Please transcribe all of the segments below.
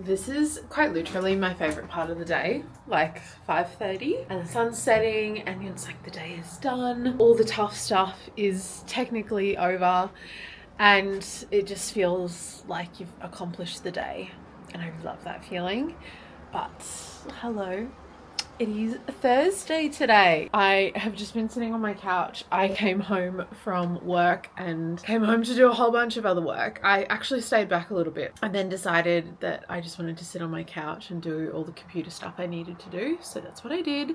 This is quite literally my favorite part of the day, like 5:30 and the sun's setting and it's like the day is done. All the tough stuff is technically over and it just feels like you've accomplished the day, and I love that feeling. But hello, it is Thursday today. I have just been sitting on my couch. I came home from work and came home to do a whole bunch of other work. I actually stayed back a little bit and then decided that I just wanted to sit on my couch and do all the computer stuff I needed to do. So that's what I did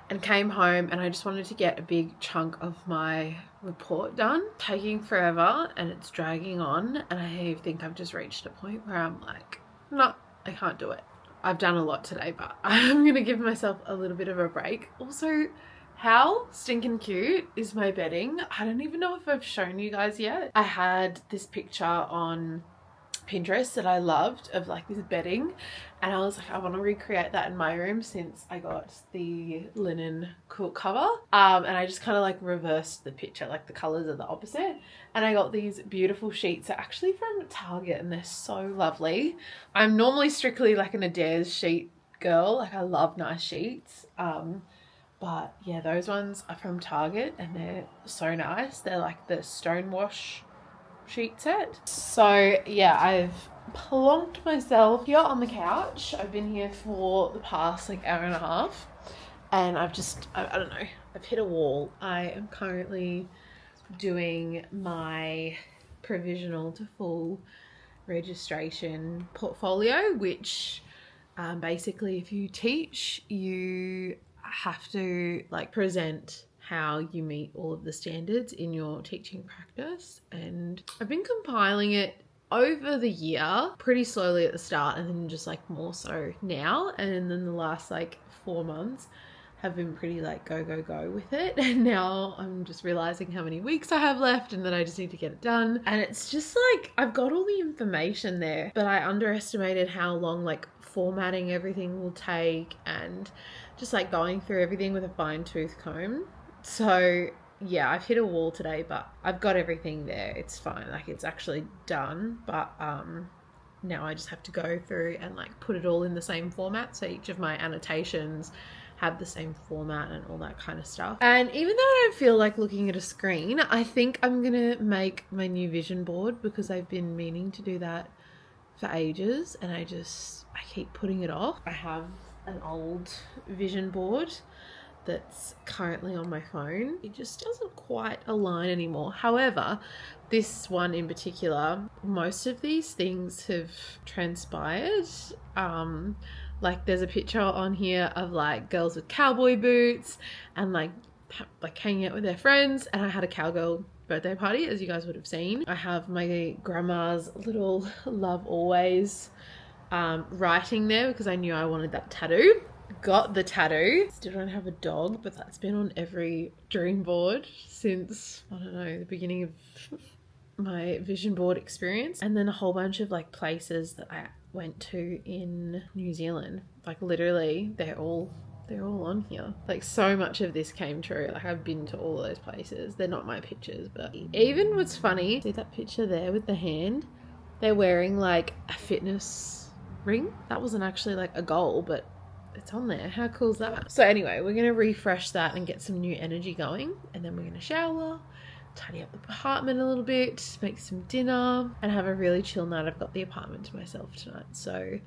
and came home, and I just wanted to get a big chunk of my report done. Taking forever and it's dragging on, and I think I've just reached a point where I'm like, no, I can't do it. I've done a lot today, but I'm going to give myself a little bit of a break. Also, how stinking cute is my bedding? I don't even know if I've shown you guys yet. I had this picture on Pinterest that I loved of like this bedding, and I was like, I want to recreate that in my room since I got the linen quilt cover, and I just kind of like reversed the picture, like the colors are the opposite, and I got these beautiful sheets. They're actually from Target and they're so lovely. I'm normally strictly like an Adairs sheet girl, like I love nice sheets, but yeah, those ones are from Target and they're so nice. They're like the stonewash sheet set. So yeah, I've plonked myself here on the couch. I've been here for the past like hour and a half, and I've just I don't know, I've hit a wall. I am currently doing my provisional to full registration portfolio, which basically if you teach, you have to like present how you meet all of the standards in your teaching practice. And I've been compiling it over the year pretty slowly at the start, and then just like more so now, and then the last like 4 months have been pretty like go with it, and now I'm just realizing how many weeks I have left and that I just need to get it done. And it's just like I've got all the information there, but I underestimated how long like formatting everything will take and just like going through everything with a fine-tooth comb. So yeah, I've hit a wall today, but I've got everything there. It's fine. Like it's actually done, but now I just have to go through and like put it all in the same format. So each of my annotations have the same format and all that kind of stuff. And even though I don't feel like looking at a screen, I think I'm gonna make my new vision board, because I've been meaning to do that for ages and I keep putting it off. I have an old vision board that's currently on my phone. It just doesn't quite align anymore. However, this one in particular, most of these things have transpired. Like there's a picture on here of like girls with cowboy boots and like hanging out with their friends, and I had a cowgirl birthday party, as you guys would have seen. I have my grandma's little love always writing there because I knew I wanted that tattoo. Got the tattoo. Still don't have a dog, but that's been on every dream board since, I don't know, the beginning of my vision board experience. And then a whole bunch of like places that I went to in New Zealand. Like literally they're all on here. Like so much of this came true. Like I've been to all those places. They're not my pictures, but even what's funny, see that picture there with the hand? They're wearing like a fitness ring. That wasn't actually like a goal, but it's on there. How cool is that? So anyway, we're going to refresh that and get some new energy going, and then we're going to shower, tidy up the apartment a little bit, make some dinner, and have a really chill night. I've got the apartment to myself tonight, so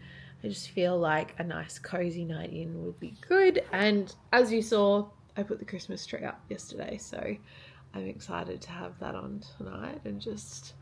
I just feel like a nice cozy night in would be good. And as you saw, I put the Christmas tree up yesterday, so I'm excited to have that on tonight, and just,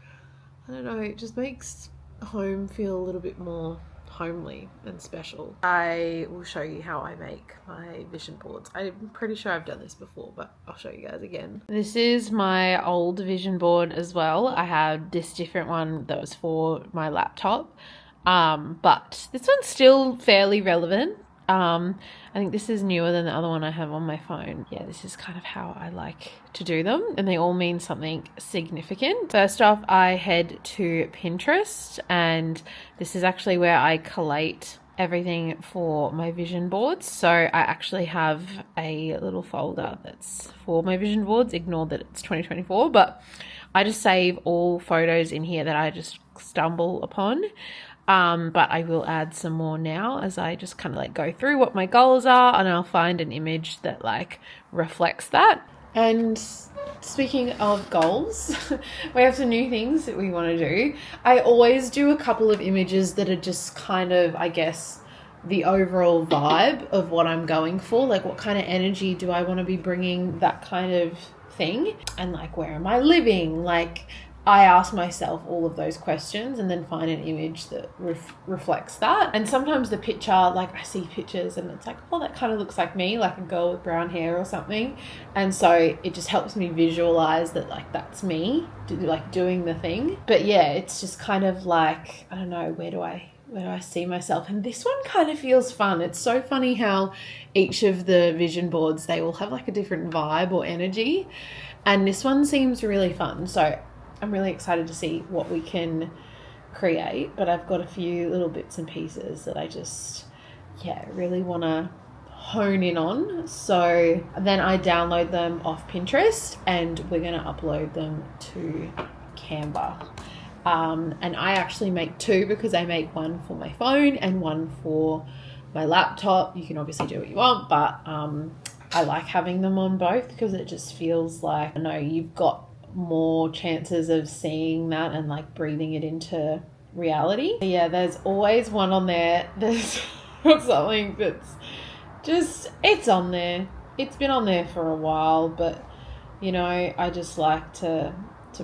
I don't know, it just makes home feel a little bit more homely and special. I will show you how I make my vision boards. I'm pretty sure I've done this before, but I'll show you guys again. This is my old vision board as well. I had this different one that was for my laptop, but this one's still fairly relevant. I think this is newer than the other one I have on my phone. Yeah, this is kind of how I like to do them, and they all mean something significant. First off, I head to Pinterest, and this is actually where I collate everything for my vision boards. So I actually have a little folder that's for my vision boards. Ignore that it's 2024, but I just save all photos in here that I just stumble upon. but I will add some more now as I just kind of like go through what my goals are, and I'll find an image that like reflects that. And speaking of goals, we have some new things that we want to do. I always do a couple of images that are just kind of, I guess, the overall vibe of what I'm going for. Like, what kind of energy do I want to be bringing, that kind of thing. And like, where am I living? Like, I ask myself all of those questions and then find an image that reflects that. And sometimes the picture, like I see pictures and it's like, oh, that kind of looks like me, like a girl with brown hair or something. And so it just helps me visualize that, like, that's me, like doing the thing. But yeah, it's just kind of like, I don't know, where do I see myself? And this one kind of feels fun. It's so funny how each of the vision boards, they all have like a different vibe or energy. And this one seems really fun. So I'm really excited to see what we can create, but I've got a few little bits and pieces that I just, really want to hone in on. So then I download them off Pinterest and we're going to upload them to Canva. And I actually make two, because I make one for my phone and one for my laptop. You can obviously do what you want, but I like having them on both because it just feels like, I know you've got more chances of seeing that and like breathing it into reality. Yeah, there's always one on there. There's something that's just, it's on there. It's been on there for a while, but you know, I just like to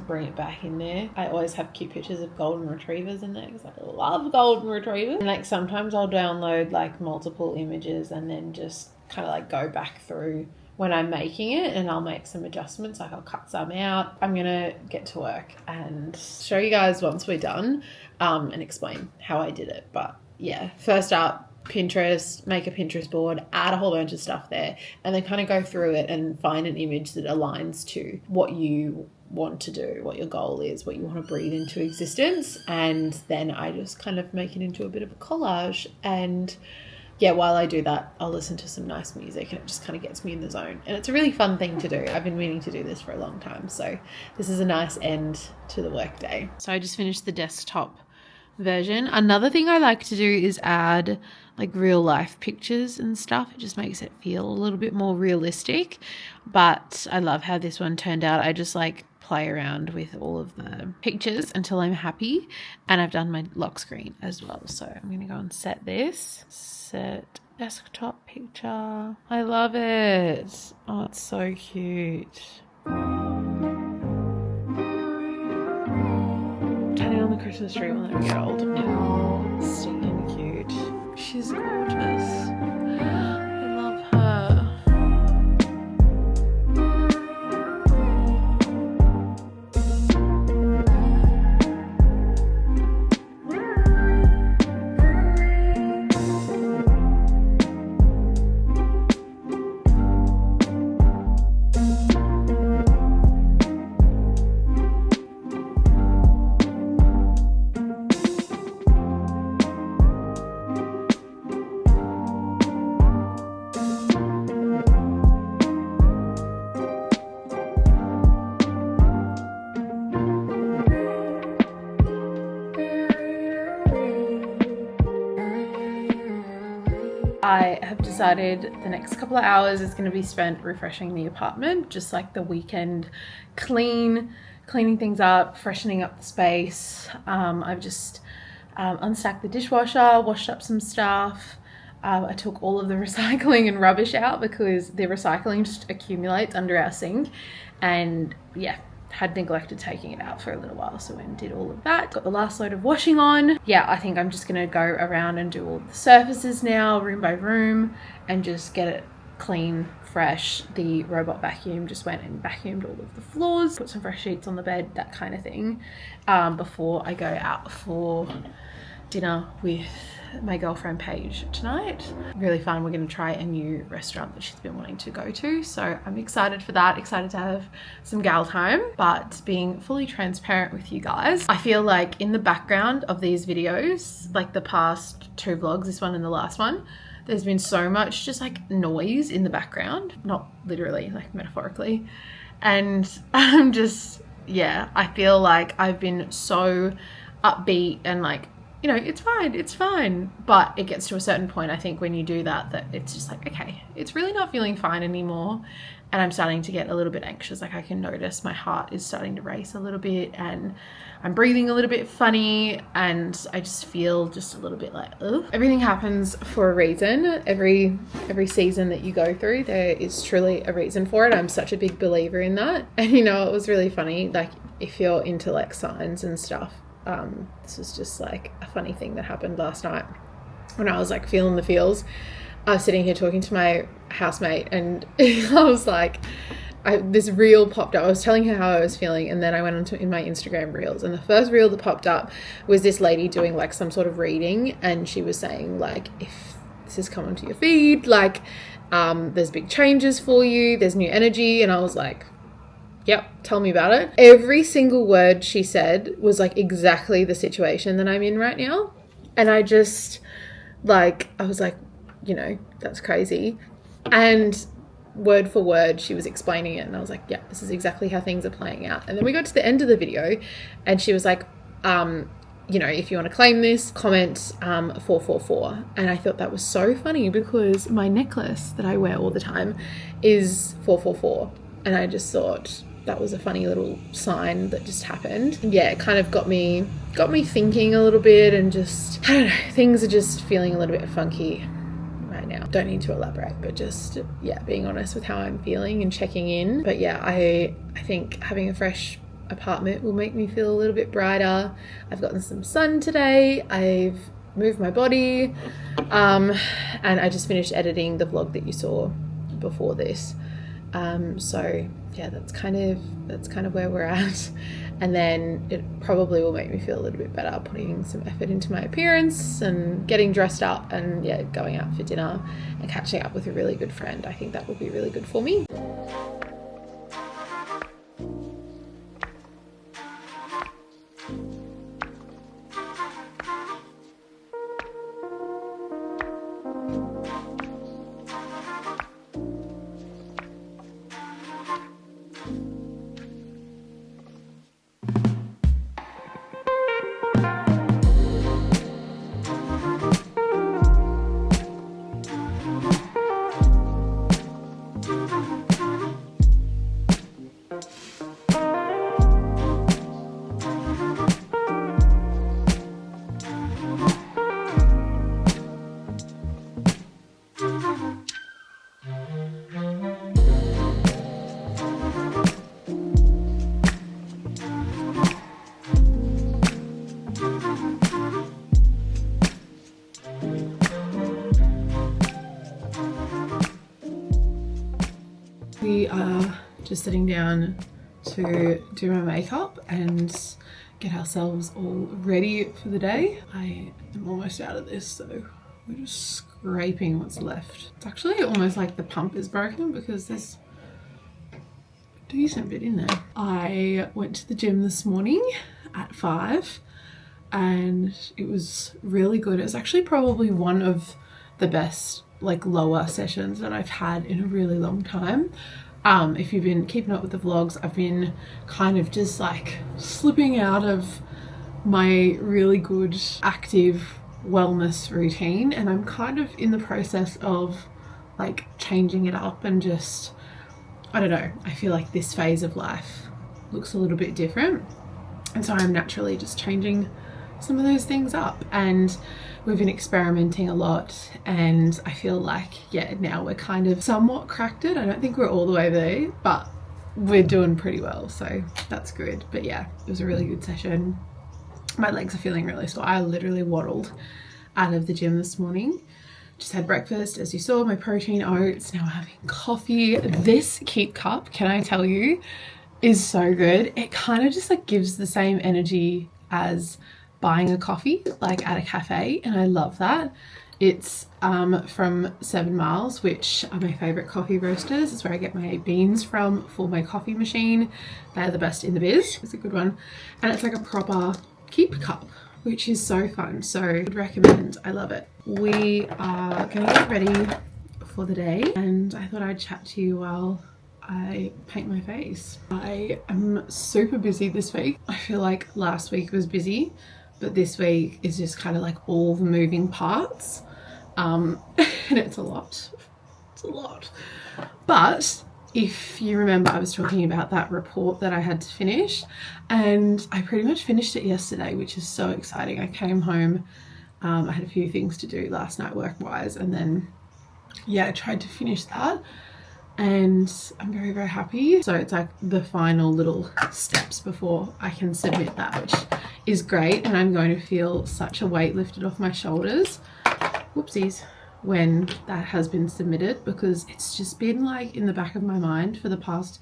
bring it back in there. I always have cute pictures of golden retrievers in there because I love golden retrievers. And like sometimes I'll download like multiple images and then just kind of like go back through when I'm making it, and I'll make some adjustments. Like I'll cut some out. I'm gonna get to work and show you guys once we're done and explain how I did it. But yeah, first up, Pinterest, make a Pinterest board, add a whole bunch of stuff there, and then kind of go through it and find an image that aligns to what you want to do, what your goal is, what you want to breathe into existence. And then I just kind of make it into a bit of a collage. And yeah, while I do that, I'll listen to some nice music and it just kind of gets me in the zone. And it's a really fun thing to do. I've been meaning to do this for a long time. So this is a nice end to the workday. So I just finished the desktop version. Another thing I like to do is add like real life pictures and stuff. It just makes it feel a little bit more realistic. But I love how this one turned out. I just like play around with all of the pictures until I'm happy. And I've done my lock screen as well. So I'm going to go and set this. Set desktop picture. I love it. Oh, it's so cute. Turning on the Christmas tree when we get old. Oh, stinking cute. She's gorgeous. I love her. I have decided the next couple of hours is going to be spent refreshing the apartment, just like the weekend cleaning things up, freshening up the space. I've just unstacked the dishwasher, washed up some stuff. I took all of the recycling and rubbish out because the recycling just accumulates under our sink, and yeah, had neglected taking it out for a little while, so I went and did all of that. Got the last load of washing on. Yeah, I think I'm just gonna go around and do all the surfaces now, room by room, and just get it clean, fresh. The robot vacuum just went and vacuumed all of the floors, put some fresh sheets on the bed, that kind of thing, before I go out for dinner with my girlfriend Paige tonight. Really fun. We're going to try a new restaurant that she's been wanting to go to, so I'm excited for that, excited to have some gal time. But being fully transparent with you guys, I feel like in the background of these videos, like the past two vlogs, this one and the last one, there's been so much just like noise in the background, not literally, like metaphorically. And I'm just, yeah, I feel like I've been so upbeat and like you know, it's fine. But it gets to a certain point, I think, when you do that, that it's just like, okay, it's really not feeling fine anymore. And I'm starting to get a little bit anxious. Like I can notice my heart is starting to race a little bit and I'm breathing a little bit funny and I just feel just a little bit like, ugh. Everything happens for a reason. Every season that you go through, there is truly a reason for it. I'm such a big believer in that. And you know, it was really funny. Like if you're into like signs and stuff, this was just like a funny thing that happened last night when I was like feeling the feels. I was sitting here talking to my housemate and I was like, this reel popped up. I was telling her how I was feeling, and then I went in my Instagram reels, and the first reel that popped up was this lady doing like some sort of reading, and she was saying like, if this has come onto your feed, like there's big changes for you, there's new energy. And I was like, yep, tell me about it. Every single word she said was like exactly the situation that I'm in right now. And I just like, I was like, you know, that's crazy. And word for word, she was explaining it. And I was like, yeah, this is exactly how things are playing out. And then we got to the end of the video and she was like, you know, if you want to claim this, comment 444. And I thought that was so funny because my necklace that I wear all the time is 444. And I just thought that was a funny little sign that just happened. Yeah, it kind of got me thinking a little bit, and just, I don't know, things are just feeling a little bit funky right now. Don't need to elaborate, but just, yeah, being honest with how I'm feeling and checking in. But yeah, I think having a fresh apartment will make me feel a little bit brighter. I've gotten some sun today. I've moved my body, and I just finished editing the vlog that you saw before this. So yeah, that's kind of where we're at. And then it probably will make me feel a little bit better, putting some effort into my appearance and getting dressed up and yeah, going out for dinner and catching up with a really good friend. I think that will be really good for me. We are just sitting down to do my makeup and get ourselves all ready for the day. I am almost out of this, so we're just scraping what's left. It's actually almost like the pump is broken because there's a decent bit in there. I went to the gym this morning at 5 and it was really good. It was actually probably one of the best like lower sessions that I've had in a really long time. If you've been keeping up with the vlogs, I've been kind of just like slipping out of my really good active wellness routine, and I'm kind of in the process of like changing it up and just, I don't know, I feel like this phase of life looks a little bit different, and so I'm naturally just changing some of those things up. And we've been experimenting a lot, and I feel like, yeah, now we're kind of somewhat cracked it. I don't think we're all the way there, but we're doing pretty well, so that's good. But yeah, it was a really good session. My legs are feeling really sore. I literally waddled out of the gym this morning. Just had breakfast, as you saw, my protein oats. Now we're having coffee. This Keep Cup, can I tell you, is so good. It kind of just like gives the same energy as buying a coffee like at a cafe, and I love that. It's from 7 Miles, which are my favorite coffee roasters. It's where I get my beans from for my coffee machine. They're the best in the biz. It's a good one, and it's like a proper keep cup, which is so fun. So I would recommend. I love it. We are gonna get ready for the day, and I thought I'd chat to you while I paint my face. I am super busy this week. I feel like last week was busy, but this week is just kind of like all the moving parts. And it's a lot. It's a lot. But if you remember, I was talking about that report that I had to finish, and I pretty much finished it yesterday, which is so exciting. I came home, I had a few things to do last night work-wise, and then yeah, I tried to finish that, and I'm very, very happy. So it's like the final little steps before I can submit that, which is great, and I'm going to feel such a weight lifted off my shoulders, whoopsies, when that has been submitted, because it's just been like in the back of my mind for the past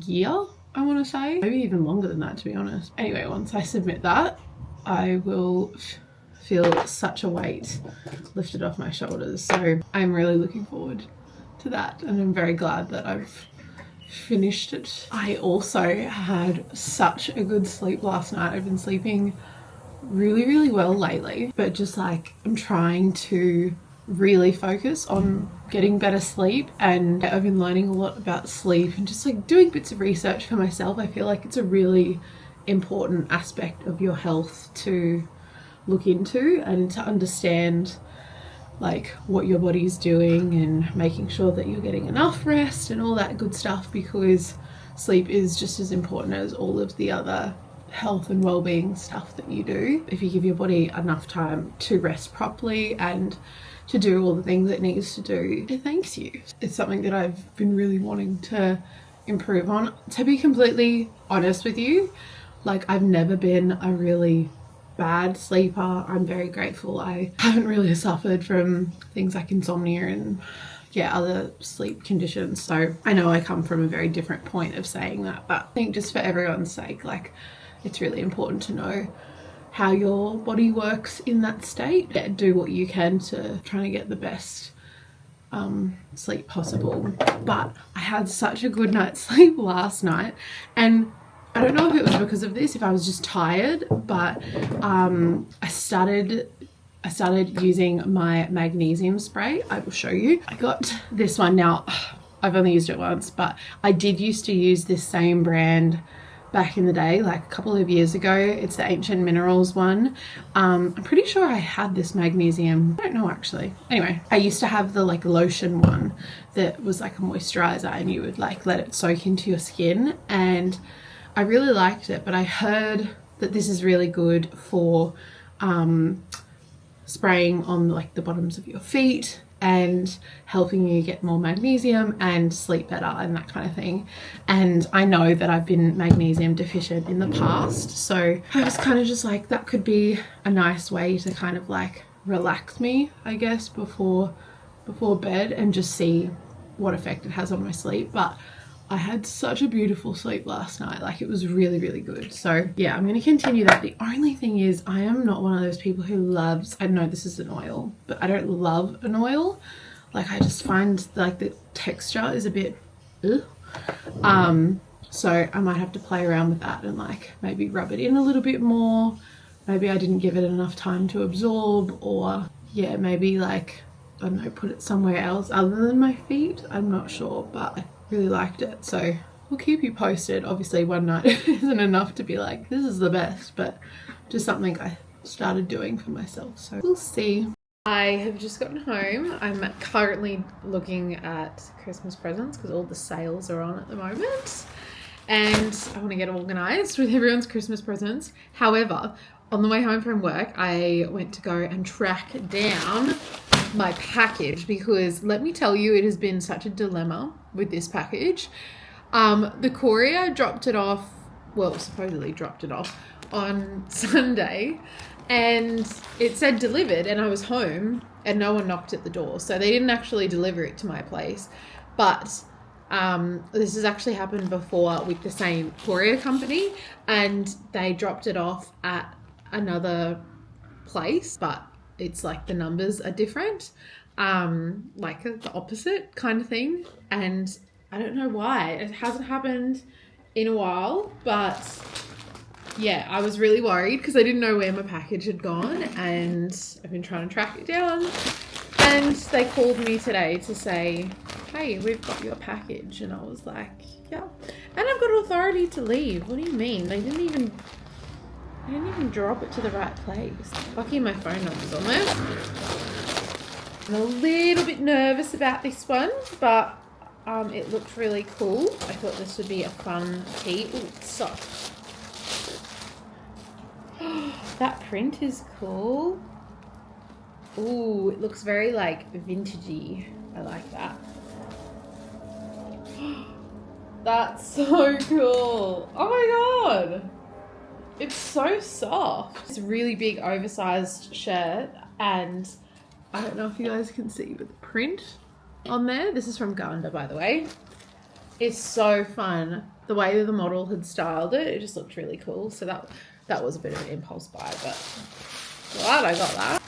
year, I want to say, maybe even longer than that, to be honest. Anyway, once I submit that, I will feel such a weight lifted off my shoulders. So I'm really looking forward to that, and I'm very glad that I've finished it. I also had such a good sleep last night. I've been sleeping really, really well lately, but just like I'm trying to really focus on getting better sleep, and I've been learning a lot about sleep and just like doing bits of research for myself. I feel like it's a really important aspect of your health to look into and to understand like what your body's doing and making sure that you're getting enough rest and all that good stuff, because sleep is just as important as all of the other health and well-being stuff that you do. If you give your body enough time to rest properly and to do all the things it needs to do, it thanks you. It's something that I've been really wanting to improve on. To be completely honest with you, like I've never been a really bad sleeper. I'm very grateful I haven't really suffered from things like insomnia and other sleep conditions. So I know I come from a very different point of saying that, but I think just for everyone's sake, like it's really important to know how your body works in that state. Yeah, do what you can to try to get the best sleep possible. But I had such a good night's sleep last night, and I don't know if it was because of this, if I was just tired, but I started using my magnesium spray. I will show you. I got this one now. I've only used it once, but I did used to use this same brand back in the day, like a couple of years ago. It's the Ancient Minerals one. I'm pretty sure I had this magnesium. I don't know actually. Anyway, I used to have the like lotion one that was like a moisturizer, and you would like let it soak into your skin, and I really liked it. But I heard that this is really good for spraying on like the bottoms of your feet and helping you get more magnesium and sleep better and that kind of thing. And I know that I've been magnesium deficient in the past, so I was kind of just like, that could be a nice way to kind of like relax me, I guess, before bed, and just see what effect it has on my sleep. But I had such a beautiful sleep last night. Like it was really, really good. So yeah, I'm going to continue that. The only thing is I am not one of those people who loves, I know this is an oil, but I don't love an oil. Like I just find like the texture is a bit, ugh. So I might have to play around with that and like maybe rub it in a little bit more. Maybe I didn't give it enough time to absorb, or yeah, maybe like, I don't know, put it somewhere else other than my feet. I'm not sure, but I really liked it. So we'll keep you posted. Obviously one night isn't enough to be like, this is the best, but just something I started doing for myself. So we'll see. I have just gotten home. I'm currently looking at Christmas presents because all the sales are on at the moment, and I want to get organized with everyone's Christmas presents. However, on the way home from work, I went to go and track down my package, because let me tell you, it has been such a dilemma with this package. The courier dropped it off, well, supposedly dropped it off on Sunday, and it said delivered, and I was home and no one knocked at the door, so they didn't actually deliver it to my place. But this has actually happened before with the same courier company, and they dropped it off at another place, but it's like the numbers are different, like the opposite kind of thing. And I don't know why. It hasn't happened in a while, but yeah, I was really worried because I didn't know where my package had gone, and I've been trying to track it down. And they called me today to say, hey, we've got your package. And I was like, yeah. And I've got authority to leave. What do you mean? They didn't even I didn't even drop it to the right place. Lucky my phone number's on there. I'm a little bit nervous about this one, but it looked really cool. I thought this would be a fun tee. Ooh, it's soft. That print is cool. Ooh, it looks very like vintagey. I like that. That's so cool. Oh my god. It's so soft. It's a really big oversized shirt, and I don't know if you guys can see, but the print on there, this is from Canva by the way, is so fun. The way that the model had styled it, it just looked really cool. So that was a bit of an impulse buy, but glad I got that.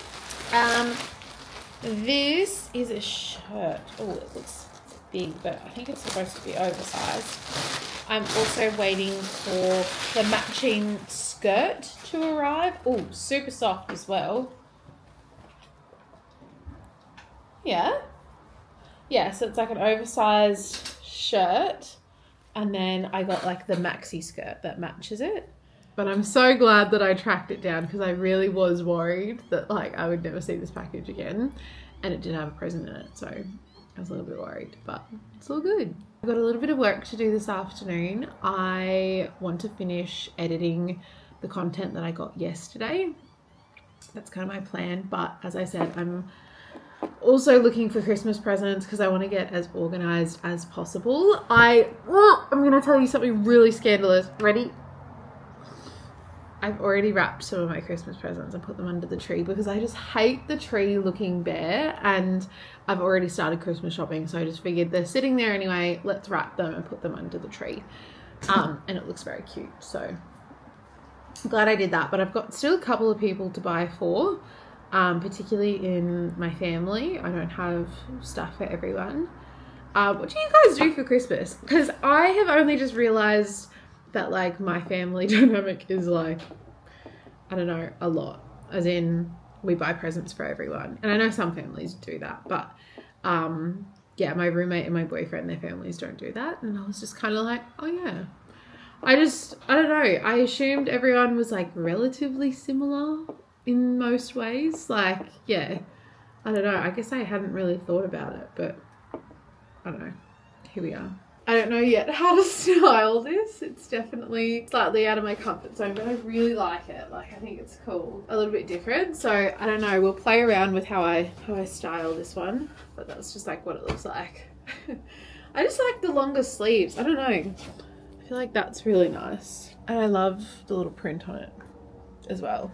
This is a shirt. Oh, it looks big, but I think it's supposed to be oversized. I'm also waiting for the matching skirt to arrive. Oh, super soft as well. Yeah, so it's like an oversized shirt, and then I got like the maxi skirt that matches it. But I'm so glad that I tracked it down, because I really was worried that like I would never see this package again, and it didn't have a present in it, so I was a little bit worried, but it's all good. I've got a little bit of work to do this afternoon. I want to finish editing the content that I got yesterday. That's kind of my plan, but as I said, I'm also looking for Christmas presents because I want to get as organized as possible. I'm going to tell you something really scandalous. Ready? I've already wrapped some of my Christmas presents and put them under the tree because I just hate the tree looking bare, and I've already started Christmas shopping, so I just figured they're sitting there anyway, let's wrap them and put them under the tree. And it looks very cute, so I'm glad I did that. But I've got still a couple of people to buy for, particularly in my family. I don't have stuff for everyone. What do you guys do for Christmas? Because I have only just realized that like my family dynamic is like, I don't know, a lot, as in we buy presents for everyone. And I know some families do that, but yeah, my roommate and my boyfriend, their families don't do that. And I was just kind of like, oh yeah. I don't know. I assumed everyone was like relatively similar in most ways. Like, yeah, I don't know. I guess I hadn't really thought about it, but I don't know. Here we are. I don't know yet how to style this. It's definitely slightly out of my comfort zone, but I really like it. Like, I think it's cool. A little bit different. So I don't know. We'll play around with how I style this one, but that's just like what it looks like. I just like the longer sleeves. I don't know. I feel like that's really nice. And I love the little print on it as well.